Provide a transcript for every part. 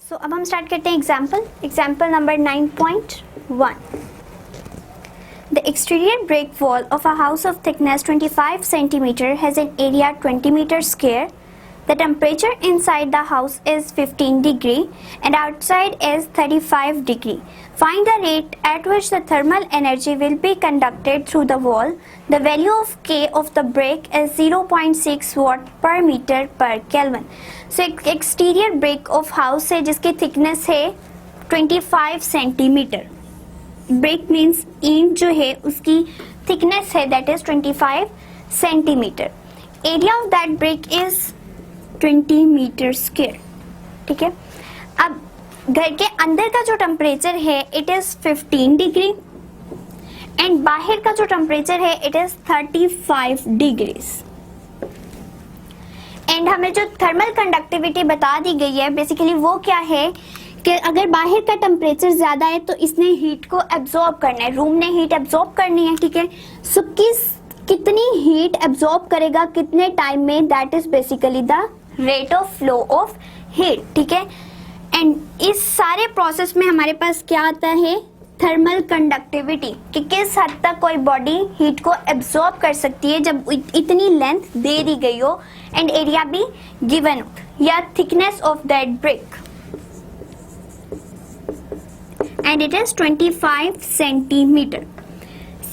सो अब हम स्टार्ट करते हैं example number 9.1. The exterior brick wall of a house of thickness 25 cm has an area 20 meters square. The temperature inside the house is 15 degree and outside is 35 degree. Find the rate at which the thermal energy will be conducted through the wall. The value of K of the brick is 0.6 watt per meter per Kelvin. So एक exterior brick of house है जिसकी thickness है 25 centimeter. Brick means ईंट जो है उसकी thickness है that is 25 centimeter. Area of that brick is 20 metre square. ठीक है. अब घर के अंदर का जो टेम्परेचर है इट इज 15 डिग्री एंड बाहर का जो टेम्परेचर है इट इज 35 डिग्रीज. एंड हमें जो थर्मल कंडक्टिविटी बता दी गई है बेसिकली वो क्या है कि अगर बाहर का टेम्परेचर ज्यादा है तो इसने हीट को एब्जॉर्ब करना है, रूम ने हीट एब्जॉर्ब करनी है. ठीक है. सो कितनी हीट एब्जॉर्ब करेगा कितने टाइम में, that is basically the rate of flow of heat. ठीक है. एंड इस सारे प्रोसेस में हमारे पास क्या आता है, थर्मल कंडक्टिविटी, कि किस हद तक कोई बॉडी हीट को एब्जॉर्ब कर सकती है जब इतनी लेंथ दे दी गई हो एंड एरिया भी गिवन हो या thickness of that brick and it is 25 centimetre.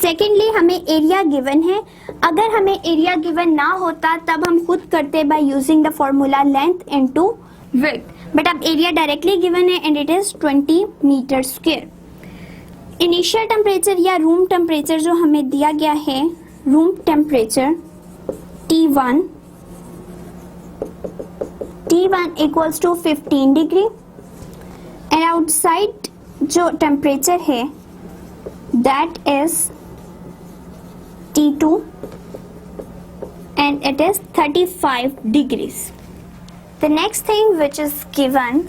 Secondly हमें एरिया गिवन है. अगर हमें एरिया गिवन ना होता तब हम खुद करते by using the formula length into width, but अब एरिया डायरेक्टली गिवन है and it is 20 metre square. Initial temperature या रूम टेम्परेचर जो हमें दिया गया है, room temperature T1 equals to 15 degree and outside जो टेम्परेचर है that is T2 and it is 35 degrees. The next thing which is given,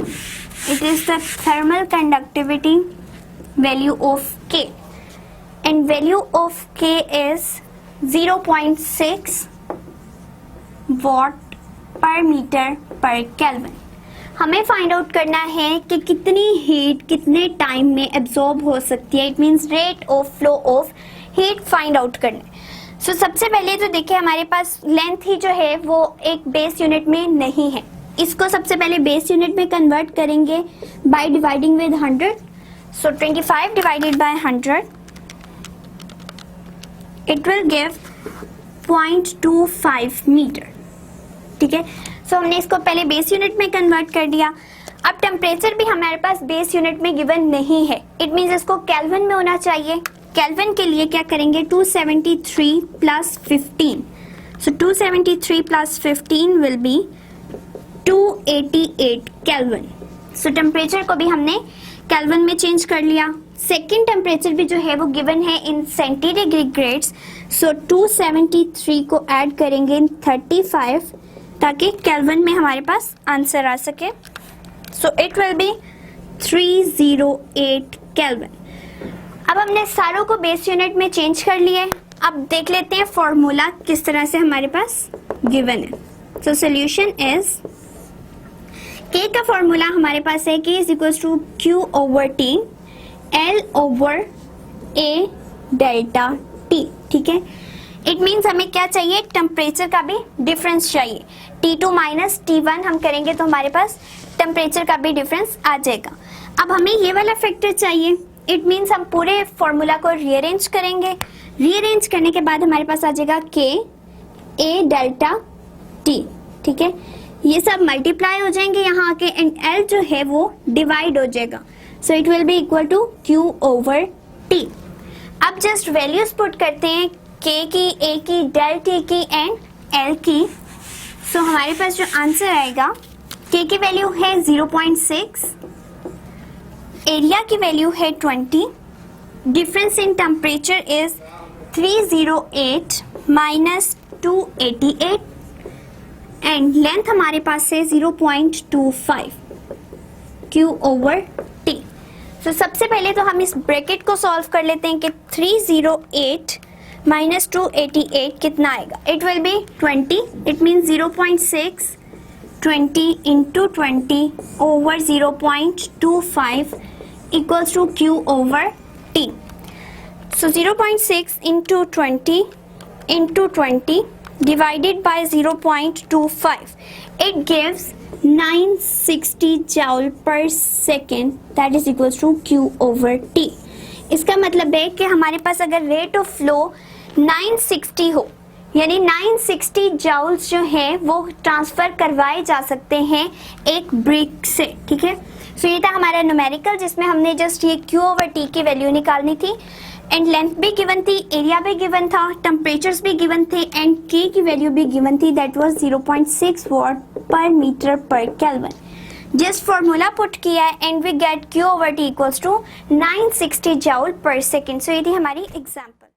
it is the thermal conductivity value of K, and value of K is 0.6 watt per meter per Kelvin. हमें find out करना है कि कितनी heat कितने time में absorb हो सकती है. It means rate of flow of heat find out करना है. सो सबसे पहले तो देखिए हमारे पास लेंथ ही जो है वो एक बेस यूनिट में नहीं है. इसको सबसे पहले बेस यूनिट में कन्वर्ट करेंगे by dividing with 100. So 25 divided by 100 it will give 0.25 metre. ठीक है. सो हमने इसको पहले बेस यूनिट में कन्वर्ट कर दिया. अब टेम्परेचर भी हमारे पास बेस यूनिट में गिवन नहीं है. इट मींस इसको केल्विन में होना चाहिए. केल्विन के लिए क्या करेंगे, 273 plus 15. So 273 plus 15 will be 288 kelvin. So temperature को भी हमने केल्विन में चेंज कर लिया. सेकेंड टेम्परेचर भी जो है वो गिवन है इन सेंटीग्रेड्स. सो 273 को ऐड करेंगे इन 35 ताकि केल्विन में हमारे पास आंसर आ सके. सो इट विल बी 308 केल्विन. अब हमने सारों को बेस यूनिट में चेंज कर लिए. अब देख लेते हैं फॉर्मूला किस तरह से हमारे पास गिवन है. सो सोल्यूशन इज के का फॉर्मूला हमारे पास है K is equal to Q over T L over A delta T. ठीक है. इट मीन्स हमें क्या चाहिए, टेम्परेचर का भी डिफरेंस चाहिए. T2 माइनस T1 हम करेंगे तो हमारे पास टेम्परेचर का भी डिफरेंस आ जाएगा. अब हमें ये वाला फैक्टर चाहिए. इट मीन्स हम पूरे फॉर्मूला को रीअरेंज करेंगे. रीअरेंज करने के बाद हमारे पास आ जाएगा K A डेल्टा T. ठीक है. ये सब मल्टीप्लाई हो जाएंगे यहाँ आके एंड L जो है वो डिवाइड हो जाएगा. So it will be equal to Q over T. अब जस्ट वैल्यूज पुट करते हैं K की, A की, डेल T की एंड L की. सो हमारे पास जो आंसर आएगा, K की वैल्यू है 0.6, एरिया की वैल्यू है 20, difference in temperature is 308 minus 288 and length हमारे पास है 0.25 Q ओवर T. सो सबसे पहले तो हम इस ब्रैकेट को सॉल्व कर लेते हैं कि 308 माइनस 288 कितना आएगा. It will B 20. It means 0.6 20 into 20 over 0.25 equals to Q over T. So 0.6 into 20 into 20 divided by 0.25. It gives 960 joule per second, that is equals to Q over T. इसका मतलब है कि हमारे पास अगर रेट ऑफ फ्लो 960 हो, यानी 960 joules जो है वो ट्रांसफर करवाए जा सकते हैं एक ब्रिक से, ठीक है। सो ये था हमारा न्यूमेरिकल जिसमें हमने जस्ट ये Q ओवर T की वैल्यू निकालनी थी एंड लेंथ भी गिवन थी, एरिया भी गिवन था, टेम्परेचर्स भी गिवन थे एंड K की वैल्यू भी गिवन थी, that was 0.6 watt per metre per kelvin. Just formula put किया है and we get Q over T equals to 960 joule per second. So ये थी हमारी एग्जाम्पल।